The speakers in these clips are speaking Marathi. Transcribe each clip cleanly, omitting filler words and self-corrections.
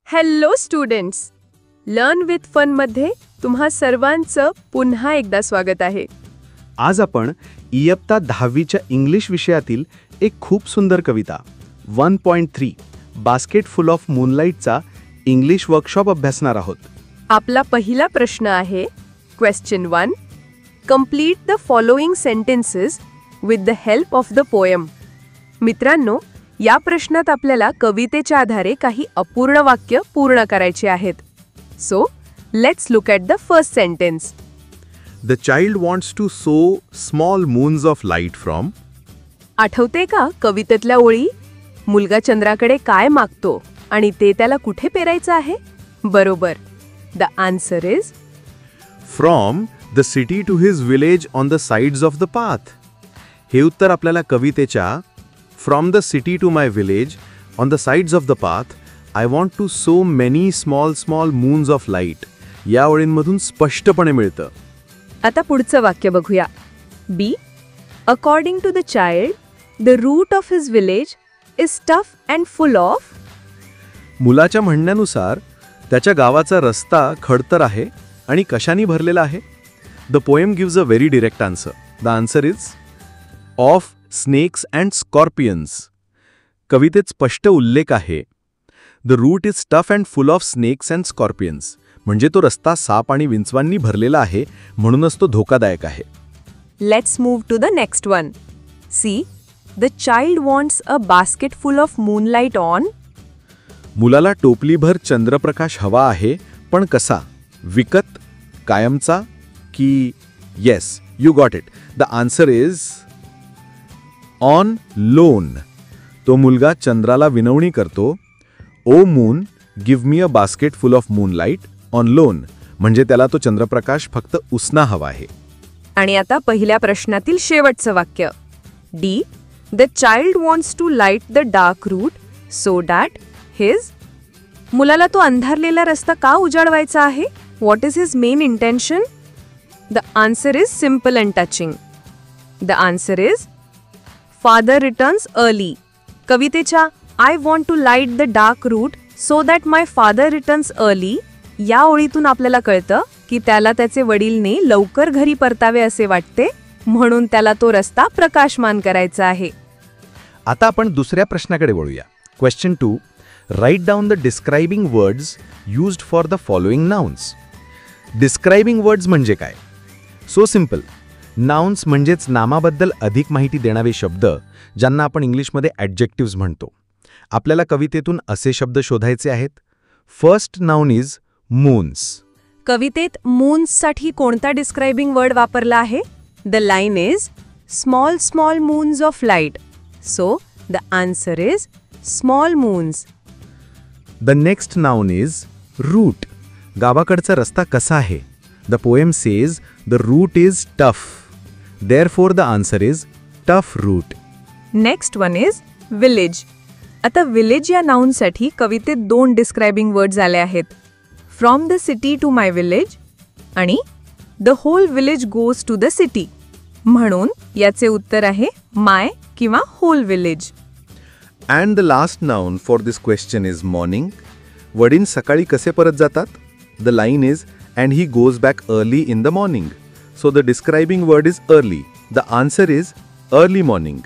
Hello students, learn with fun मध्ये तुम्हा सर्वांचं पुन्हा एकदा स्वागत आहे. आज आपण इयत्ता 10वीच्या इंग्लिश विषयातील एक खूप सुंदर कविता 1.3 बास्केट फुल ऑफ मूनलाईटचा इंग्लिश वर्कशॉप अभ्यासणार आहोत. आपला पहिला प्रश्न आहे question 1. Complete the following sentences with the help of the poem. मित्रांनो, या प्रश्नात आपल्याला कवितेच्या आधारे काही अपूर्ण वाक्य पूर्ण करायची आहेत. So let's look at the first sentence. The child wants to sow small moons of light from. आठवते का कवितेतल्या ओळी? मुलगा चंद्राकडे काय मागतो आणि ते त्याला कुठे पेरायचं आहे? बरोबर. The answer is From the city to his village on the sides of the path. हे उत्तर आपल्याला कवितेच्या From the city to my village on the sides of the path, I want to sow many small moons of light या ओळींमधून स्पष्टपणे मिळतं. आता पुढचं वाक्य बघूया. B. According to the child, the route of his village is tough and full of. मुलाच्या म्हणण्यानुसार त्याच्या गावाचा रस्ता खडतर आहे आणि कशाने भरलेला आहे? The poem gives a very direct answer. The answer is of snakes and scorpions. कवितेत स्पष्ट उल्लेख आहे. The route is tough and full of snakes and scorpions. म्हणजे तो रस्ता साप आणि विंचवांनी भरलेला आहे, म्हणूनच तो धोकादायक आहे. Let's move to the next one. C. The child wants a basket full of moonlight on. मुलाला टोपलीभर चंद्रप्रकाश हवा आहे, पण कसा? विकत? कायमचा? की yes, you got it. The answer is on loan. तो मुलगा चंद्राला विनवणी करतो. Oh moon, give me a basket full of moonlight on loan. म्हणजे त्याला तो चंद्रप्रकाश फक्त उसना हवा आहे. आणि आता पहिल्या प्रश्नातील शेवटचं वाक्य. D. The child wants to light the dark route so that his. मुलाला तो अंधारलेला रस्ता का उजाडवायचा आहे? What is his main intention? The answer is simple and touching. The answer is father returns early. कवितेच्या I want to light the dark route so that my father returns early या ओळीतून आपल्याला कळतं की त्याला त्याचे वडीलने लवकर घरी परतावे असे वाटते, म्हणून त्याला तो रस्ता प्रकाशमान करायचा आहे. आता आपण दुसऱ्या प्रश्नाकडे वळूया. Question 2. Write down the describing words used for the following nouns. Describing words म्हणजे काय? So simple. नाउन्स म्हणजेच नामाबद्दल अधिक माहिती देणारे शब्द, ज्यांना आपण इंग्लिशमध्ये ॲडजेक्टिव्ज म्हणतो. आपल्याला कवितेतून असे शब्द शोधायचे आहेत. First noun is moons. कवितेत मून्ससाठी कोणता डिस्क्रायबिंग वर्ड वापरला आहे? The line is small moons of light. So the answer is small moons. The next noun is route. गावाकडचा रस्ता कसा आहे? The poem says the route is tough. Therefore the answer is tough route. Next one is village. आता विलेज या नाउनसाठी कवितेत 2 डिस्क्रायबिंग वर्ड्स आले आहेत. From the city to my village आणि the whole village goes to the city. म्हणून याचे उत्तर आहे माय किंवा whole village. And the last noun for this question is morning. वडील सकाळी कसे परत जातात? The line is and he goes back early in the morning. So the describing word is early. The answer is early morning.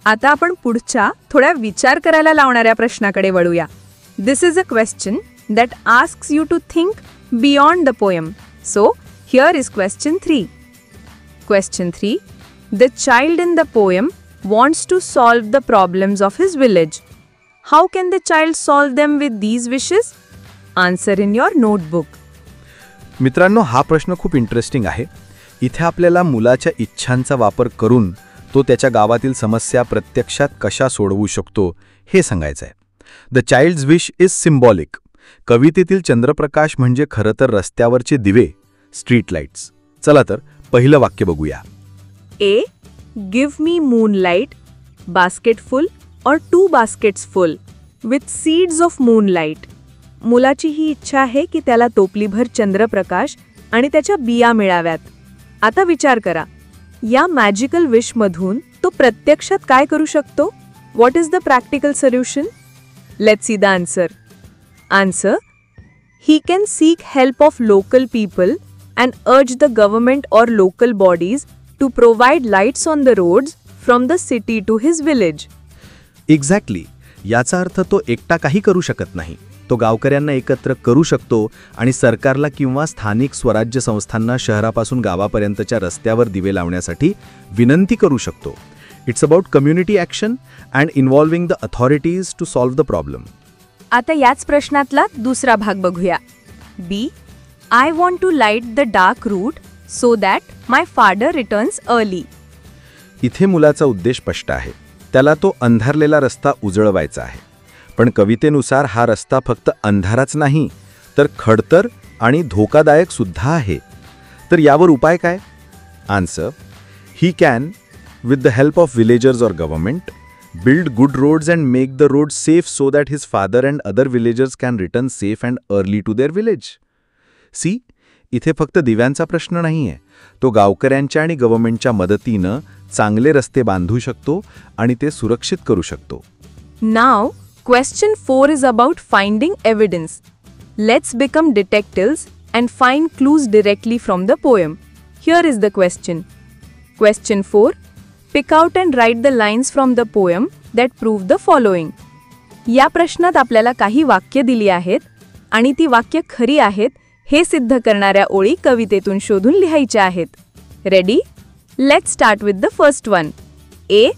आता आपण पुढच्या थोड्या विचार करायला लावणाऱ्या प्रश्नाकडे वळूया. This is a question that asks you to think beyond the poem. So here is question 3. Question 3. The child in the poem wants to solve the problems of his village. How can the child solve them with these wishes? Answer in your notebook. मित्रांनो, हा प्रश्न खूप इंटरेस्टिंग आहे. इथे आपल्याला मुलाच्या इच्छांचा वापर करून तो त्याच्या गावातील समस्या प्रत्यक्षात कशा सोडवू शकतो हे सांगायचं आहे. The child's wish is symbolic. कवितेतील चंद्रप्रकाश म्हणजे खरं तर रस्त्यावरचे दिवे, स्ट्रीट लाईट्स. चला तर पहिलं वाक्य बघूया. A. Give me moonlight basket full or 2 baskets full with seeds of moonlight. मुलाची ही इच्छा आहे की त्याला टोपलीभर चंद्रप्रकाश आणि त्याच्या बिया मिळाव्यात. आता विचार करा, या मॅजिकल विशमधून तो प्रत्यक्षात काय करू शकतो? What is the practical solution? Let's see the answer. Answer: he can seek help of local people and urge the government or local bodies to provide lights on the roads from the city to his village. Exactly. याचा अर्थ तो एकटा काही करू शकत नाही. तो गावकऱ्यांना एकत्र करू शकतो आणि सरकारला किंवा स्थानिक स्वराज्य संस्थांना शहरापासून गावापर्यंतच्या रस्त्यावर दिवे लावण्यासाठी विनंती करू शकतो. It's about community action and involving the authorities to solve the problem. आता याच प्रश्नातला दुसरा भाग बघूया. B. I want to light the dark route so that my father returns early. इथे मुलाचा उद्देश स्पष्ट आहे. त्याला तो अंधारलेला रस्ता उजळवायचा आहे. पण कवितेनुसार हा रस्ता फक्त अंधाराच नाही तर खडतर आणि धोकादायक सुद्धा आहे. तर यावर उपाय काय? Answer: he can, with the help of villagers or government, build good roads and make the roads safe so that his father and other villagers can return safe and early to their village. See, इथे फक्त दिव्यांचा प्रश्न नाहीये. तो गावकऱ्यांच्या आणि गव्हर्नमेंटच्या मदतीनं चांगले रस्ते बांधू शकतो आणि ते सुरक्षित करू शकतो. Now, question 4 is about finding evidence. Let's become detectives and find clues directly from the poem. Here is the question. Question 4. Pick out and write the lines from the poem that prove the following. या प्रश्नात आपल्याला काही वाक्य दिली आहेत आणि ती वाक्य खरी आहेत हे सिद्ध करणाऱ्या ओळी कवितेतून शोधून लिहायच्या आहेत. Ready? Let's start with the first one. A.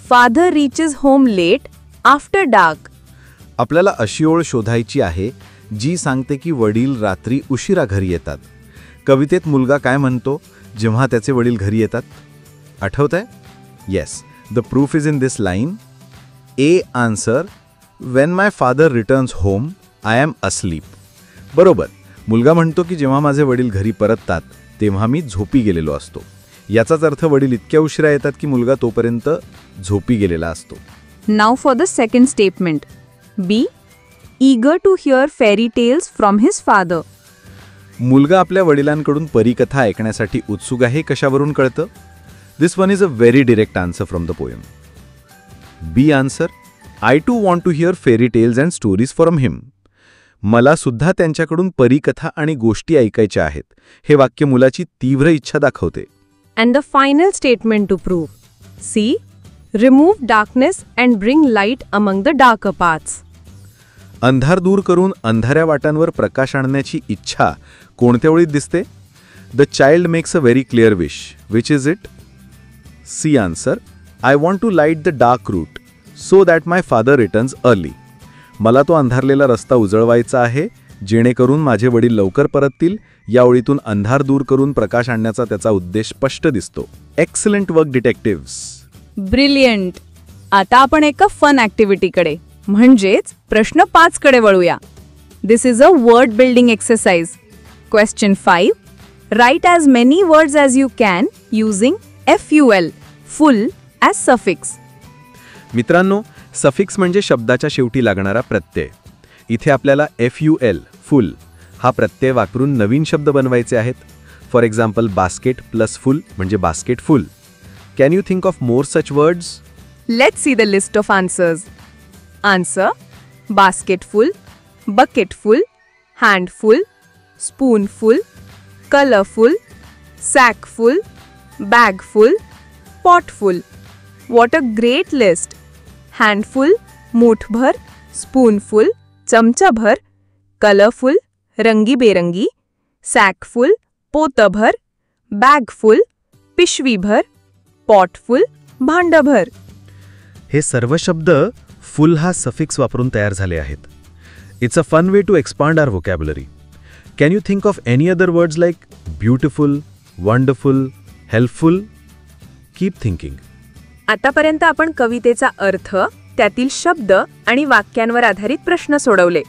Father reaches home late after dark. आपल्याला अशी ओळ शोधायची आहे जी सांगते की वडील रात्री उशिरा घरी येतात. कवितेत मुलगा काय म्हणतो जेव्हा त्याचे वडील घरी येतात? आठवतंय? Yes, the proof is in this line. A answer: when my father returns home, I am asleep. बरोबर. मुलगा म्हणतो की जेव्हा माझे वडील घरी परततात तेव्हा मी झोपी गेलेलो असतो. याचाच अर्थ वडील इतक्या उशिरा येतात की मुलगा तोपर्यंत झोपी गेलेला असतो. Now for the second statement. B. Eager to hear fairy tales from his father. मुलगा आपल्या वडिलांकडून परीकथा ऐकण्यासाठी उत्सुक आहे. कशावरून कळतं? This one is a very direct answer from the poem. B answer: I too want to hear fairy tales and stories from him. मला सुद्धा त्यांच्याकडून परीकथा आणि गोष्टी ऐकायच्या आहेत. हे वाक्य मुलाची तीव्र इच्छा दाखवते. And the final statement to prove. C. Remove darkness and bring light among the darker paths. अंधार दूर करून अंधाऱ्या वाटांवर प्रकाश आणण्याची इच्छा कोणत्या ओळीत दिसते? The child makes a very clear wish. Which is it? C answer: I want to light the dark route so that my father returns early. मला तो अंधारलेला रस्ता उजळवायचा आहे जेणेकरून माझे वडील लवकर परततील. या ओळीतून अंधार दूर करून प्रकाश आणण्याचा त्याचा उद्देश स्पष्ट दिसतो. Excellent work detectives. ब्रिलियंट. आता आपण एका फन ॲक्टिव्हिटीकडे म्हणजेच प्रश्न 5 कडे वळूया. This is a word building exercise. Question 5. Write as many words as you can using FUL, full as suffix. मित्रांनो, सफिक्स म्हणजे शब्दाच्या शेवटी लागणारा प्रत्यय. इथे आपल्याला FUL, फुल हा प्रत्यय वापरून नवीन शब्द बनवायचे आहेत. For example, basket plus full म्हणजे basket full. Can you think of more such words? Let's see the list of answers. Answer: basketful, bucketful, handful, spoonful, colorful, sackful, bagful, potful. What a great list. Handful, मूठभर, spoonful, चमचाभर, colorful, रंगीबेरंगी, sackful, पोतभर, bagful, पिशवीभर, potful, भांडभर. हे सर्व शब्द फुल हा सफिक्स वापरून तयार झाले आहेत. It's a fun way to expand our vocabulary. Can you think of any other words like beautiful, wonderful, helpful? Keep thinking. आतापर्यंत आपण कवितेचा अर्थ, त्यातील शब्द आणि वाक्यांवर आधारित प्रश्न सोडवले.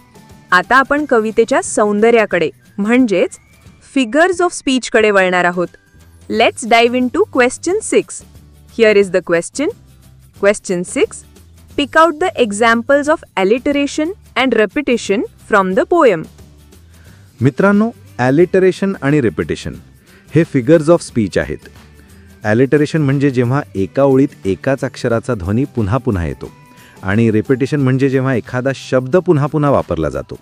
आता आपण कवितेच्या सौंदर्याकडे म्हणजेच फिगर्स ऑफ स्पीचकडे वळणार आहोत. Let's dive into question 6. Here is the question. Question 6. Pick out the examples of alliteration and repetition from the poem. मित्रांनो, ॲलिटरेशन आणि रेपिटेशन हे फिगर्स ऑफ स्पीच आहेत. ॲलिटरेशन म्हणजे जेव्हा एका ओळीत एकाच अक्षराचा ध्वनी पुन्हा पुन्हा येतो आणि रेपिटेशन म्हणजे जेव्हा एखादा शब्द पुन्हा पुन्हा वापरला जातो.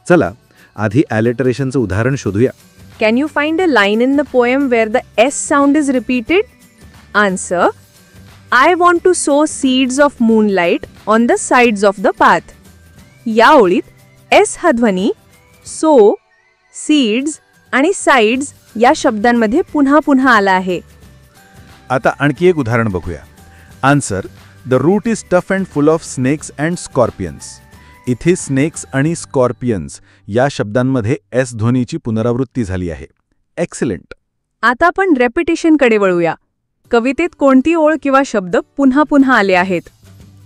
चला आधी ॲलिटरेशनचं उदाहरण शोधूया. Can you find a line in the poem where the S sound is repeated? Answer: I want to sow seeds of moonlight on the sides of the path. या ओळीत S हा ध्वनी सो, सीड्स आणि साइड्स या शब्दांमध्ये पुन्हा पुन्हा आला आहे. आता आणखी एक उदाहरण बघूया. Answer: the route is tough and full of snakes and scorpions. इथे स्नेक्स आणि स्कॉर्पियन्स या शब्दांमध्ये एस ध्वनीची पुनरावृत्ती झाली आहे. एक्सलंट. आता आपण रेपिटेशनकडे वळूया. कवितेत कोणती ओळ किंवा शब्द पुन्हा पुन्हा आले आहेत?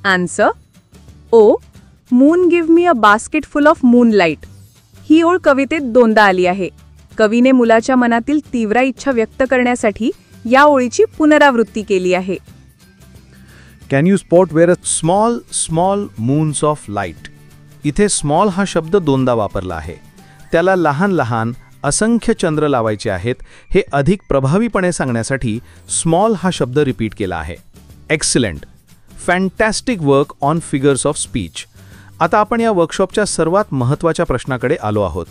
Answer: O moon give me a basket full of moonlight. ही ओळ कवितेत दोनदा आली आहे. कवीने मुलाच्या मनातील तीव्र इच्छा व्यक्त करण्यासाठी या ओळीची पुनरावृत्ती केली आहे. Can you spot where a small small moons of light. इथे स्मॉल हा शब्द दोनदा वापरला आहे. त्याला लहान लहान असंख्य चंद्र लावायचे आहेत हे अधिक प्रभावीपणे सांगण्यासाठी स्मॉल हा शब्द रिपीट केला आहे. Excellent. Fantastic work on figures of speech. आता आपण या वर्कशॉपच्या सर्वात महत्त्वाच्या प्रश्नाकडे आलो आहोत.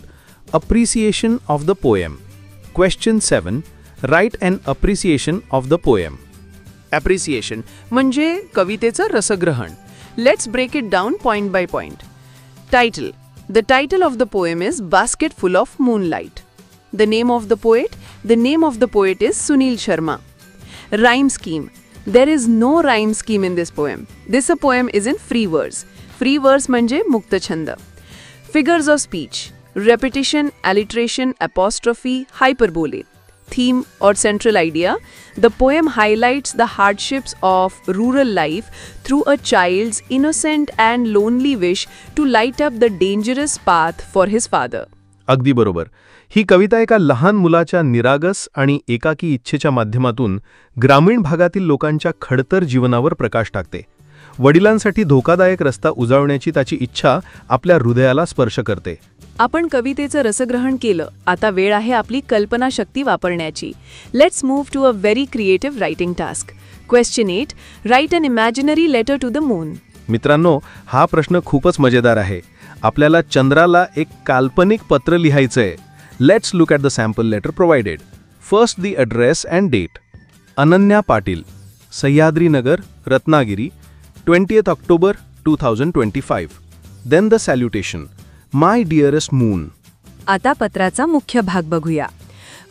Appreciation of the poem. Question 7. Write an appreciation of the poem. Appreciation म्हणजे कवितेचं रसग्रहण. Let's break it down point by point. Title. The title of the poem is basket full of moonlight. The name of the poet. The name of the poet is Sunil Sharma. Rhyme scheme. There is no rhyme scheme in this poem. This a poem is in free verse. Free verse म्हणजे मुक्तछंद. Figures of speech. Repetition, alliteration, apostrophe, hyperbole. Theme or central idea. The poem highlights the hardships of rural life through a child's innocent and lonely wish to light up the dangerous path for his father. अगदी बरोबर. ही कविता एका लहान मुलाच्या निरागस आणि एकाकी इच्छेच्या माध्यमातून ग्रामीण भागातील लोकांच्या खडतर जीवनावर प्रकाश टाकते. वडिलांसाठी धोकादायक रस्ता उजळण्याची त्याची इच्छा आपल्या हृदयाला स्पर्श करते. आपण कवितेचं रसग्रहण केलं. आता वेळ आहे आपली कल्पनाशक्ती वापरण्याची. Let's move to a very creative writing task. Question 8. Write an imaginary letter to the moon. मित्रांनो, हा प्रश्न खूपच मजेदार आहे. आपल्याला चंद्राला एक काल्पनिक पत्र लिहायचंय. Let's look at the sample letter provided. First the address and date. Ananya Patil, Sahyadri Nagar, Ratnagiri, 20th October 2025. Then the salutation. My dearest moon. आता पत्राचा मुख्य भाग बघूया.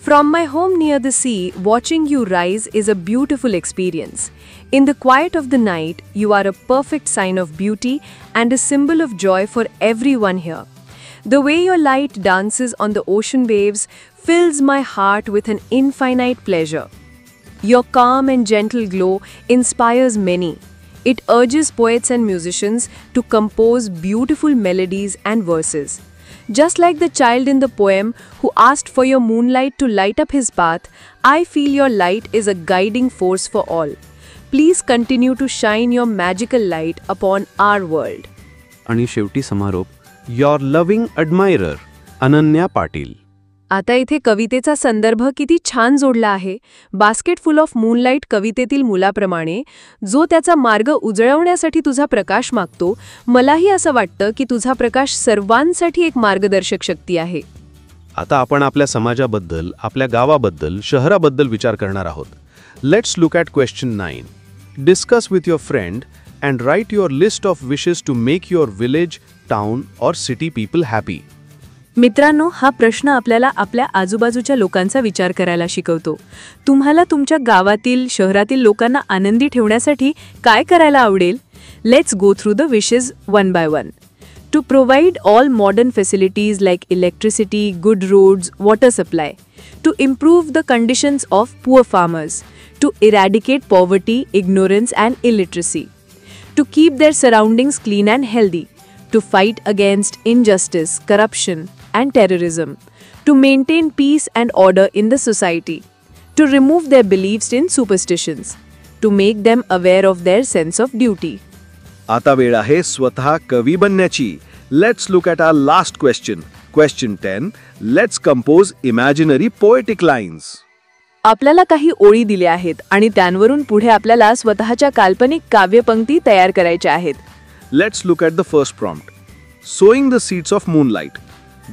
From my home near the sea, watching you rise is a beautiful experience. In the quiet of the night, you are a perfect sign of beauty and a symbol of joy for everyone here. The way your light dances on the ocean waves fills my heart with an infinite pleasure. Your calm and gentle glow inspires many. It urges poets and musicians to compose beautiful melodies and verses. Just like the child in the poem who asked for your moonlight to light up his path, I feel your light is a guiding force for all. Please continue to shine your magical light upon our world. आणि शेवटी समारोप. Your loving admirer, Ananya Patil. आता इथे कवितेचा संदर्भ किती छान जोडला आहे. बास्केट फुल ऑफ मूनलाईट कवितेतील मुलाप्रमाणे जो त्याचा मार्ग उजळवण्यासाठी तुझा प्रकाश मागतो. मलाही असं वाटतं की तुझा प्रकाश सर्वांसाठी एक मार्गदर्शक शक्ती आहे. आता आपण आपल्या समाजाबद्दल, आपल्या गावाबद्दल, शहराबद्दल विचार करणार आहोत. Let's look at question 9. Discuss with your friend and write your list of wishes to make your village, town or city people happy. मित्रांनो, हा प्रश्न आपल्याला आपल्या आजूबाजूच्या लोकांचा विचार करायला शिकवतो. तुम्हाला तुमच्या गावातील, शहरातील लोकांना आनंदी ठेवण्यासाठी काय करायला आवडेल? Let's go through the wishes one by one. To provide all modern facilities like electricity, good roads, water supply. To improve the conditions of poor farmers. To eradicate poverty, ignorance and illiteracy. To keep their surroundings clean and healthy. To fight against injustice, corruption, and terrorism, to maintain peace and order in the society, to remove their beliefs in superstitions, to make them aware of their sense of duty. आता वेळ आहे स्वतः कवी बनण्याची. Let's look at our last question. Question 10. Let's compose imaginary poetic lines. आपल्याला काही ओळी दिल्या आहेत आणि त्यांवरून पुढे आपल्याला स्वतःच्या काल्पनिक काव्यपंक्ती तयार करायच्या आहेत. Let's look at the first prompt. Sowing the seeds of moonlight.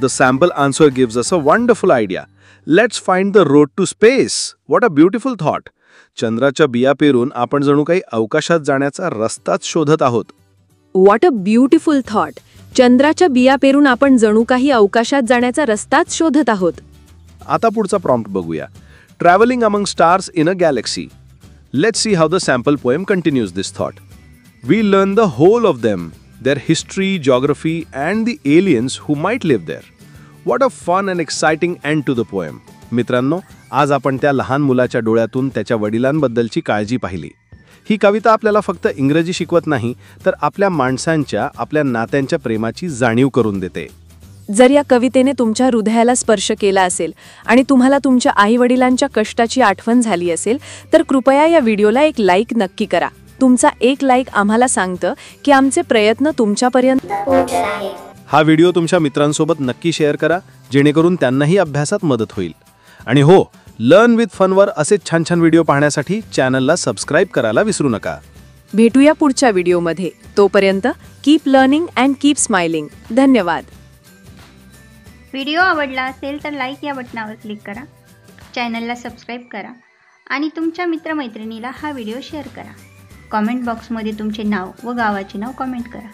The sample answer gives us a wonderful idea. Let's find the road to space. What a beautiful thought. चंद्राच्या बिया पेरून आपण जणू काही अवकाशात जाण्याचा रस्ताच शोधत आहोत. What a beautiful thought. चंद्राच्या बिया पेरून आपण जणू काही अवकाशात जाण्याचा रस्ताच शोधत आहोत. आता पुढचा प्रॉम्प्ट बघूया. Traveling among stars in a galaxy. Let's see how the sample poem continues this thought. We learn the whole of them, their history, geography, and the aliens who might live there. What a fun and exciting end to the poem. मित्रांनो, आज आपण त्या लहान मुलाच्या डोळ्यातून त्याच्या वडिलांबद्दलची काळजी पाहिली. ही कविता आपल्याला फक्त इंग्रजी शिकवत नाही, तर आपल्या माणसांच्या, आपल्या नात्यांच्या प्रेमाची जाणीव करून देते. जर या कवितेने तुमच्या हृदयाला स्पर्श केला असेल आणि तुम्हाला तुमच्या आईवडिलांच्या कष्टाची आठवण झाली असेल तर कृपया या व्हिडिओला एक लाईक नक्की करा. तुमचा एक लाईक आम्हाला सांगतं की आमचे प्रयत्न तुमच्यापर्यंत. हा व्हिडिओ तुमच्या मित्रांसोबत नक्की शेअर करा, जेणेकरून त्यांनाही अभ्यासात मदत होईल. आणि हो, लर्न विथ फनवर असे छान छान व्हिडिओ पाहण्यासाठी चॅनलला सबस्क्राईब करायला विसरू नका. भेटूया पुढच्या व्हिडिओमध्ये. तोपर्यंत keep learning and keep smiling. धन्यवाद. व्हिडिओ आवडला असेल तर लाईक या बटनावर क्लिक करा, चॅनलला सबस्क्राईब करा आणि तुमच्या मित्रमैत्रिणीला हा व्हिडिओ शेअर करा. कॉमेंट बॉक्समध्ये तुमचे नाव व गावाचे नाव कॉमेंट करा.